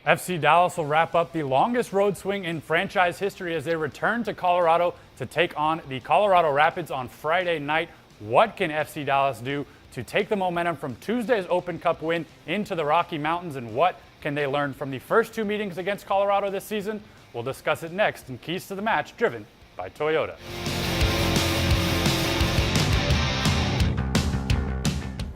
FC Dallas will wrap up the longest road swing in franchise history as they return to Colorado to take on the Colorado Rapids on Friday night. What can FC Dallas do to take the momentum from Tuesday's Open Cup win into the Rocky Mountains, and what can they learn from the first two meetings against Colorado this season? We'll discuss it next in Keys to the Match, driven by Toyota.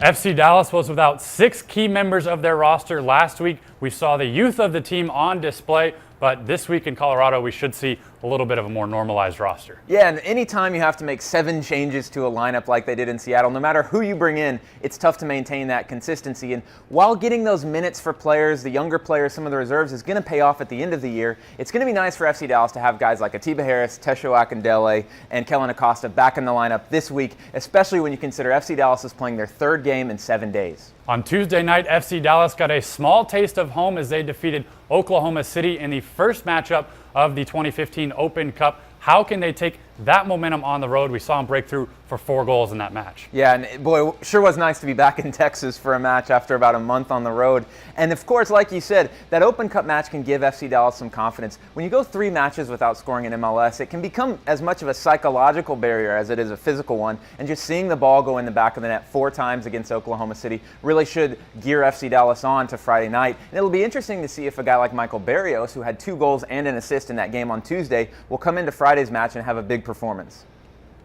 FC Dallas was without 6 key members of their roster last week. We saw the youth of the team on display, but this week in Colorado, we should see a little bit of a more normalized roster. Yeah, and anytime you have to make 7 changes to a lineup like they did in Seattle, no matter who you bring in, it's tough to maintain that consistency. And while getting those minutes for players, the younger players, some of the reserves, is going to pay off at the end of the year, it's going to be nice for FC Dallas to have guys like Atiba Harris, Tesho Akindele, and Kellen Acosta back in the lineup this week, especially when you consider FC Dallas is playing their 3rd game in 7 days. On Tuesday night, FC Dallas got a small taste of home as they defeated Oklahoma City in the first matchup of the 2015 Open Cup. How can they take that momentum on the road? We saw them break through for 4 goals in that match. Yeah, and boy, it sure was nice to be back in Texas for a match after about a month on the road. And of course, like you said, that Open Cup match can give FC Dallas some confidence. When you go 3 matches without scoring in MLS, it can become as much of a psychological barrier as it is a physical one. And just seeing the ball go in the back of the net 4 times against Oklahoma City really should gear FC Dallas on to Friday night. And it'll be interesting to see if a guy like Michael Barrios, who had 2 goals and an assist in that game on Tuesday, will come into Friday's match and have a big performance.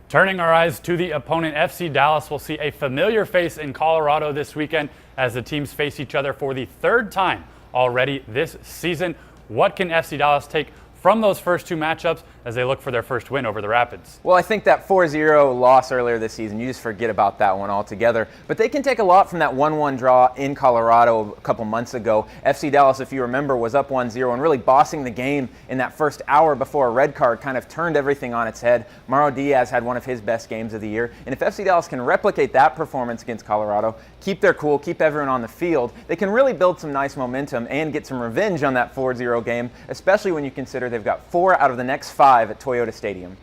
Turning our eyes to the opponent, FC Dallas will see a familiar face in Colorado this weekend as the teams face each other for the 3rd time already this season. What can FC Dallas take from those first 2 matchups as they look for their first win over the Rapids? Well, I think that 4-0 loss earlier this season, you just forget about that one altogether. But they can take a lot from that 1-1 draw in Colorado a couple months ago. FC Dallas, if you remember, was up 1-0 and really bossing the game in that first hour before a red card kind of turned everything on its head. Mauro Diaz had one of his best games of the year. And if FC Dallas can replicate that performance against Colorado, keep their cool, keep everyone on the field, they can really build some nice momentum and get some revenge on that 4-0 game, especially when you consider they've got 4 out of the next 5 at Toyota Stadium.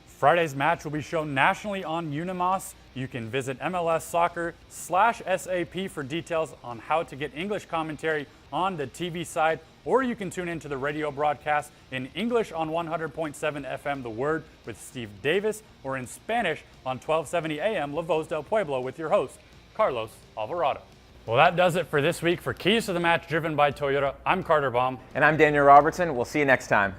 Friday's match will be shown nationally on Unimos. You can visit MLSsoccer/SAP for details on how to get English commentary on the TV side, or you can tune into the radio broadcast in English on 100.7 FM The Word with Steve Davis, or in Spanish on 1270 AM La Voz del Pueblo with your host, Carlos Alvarado. Well, that does it for this week. For Keys to the Match, driven by Toyota, I'm Carter Baum. And I'm Daniel Robertson. We'll see you next time.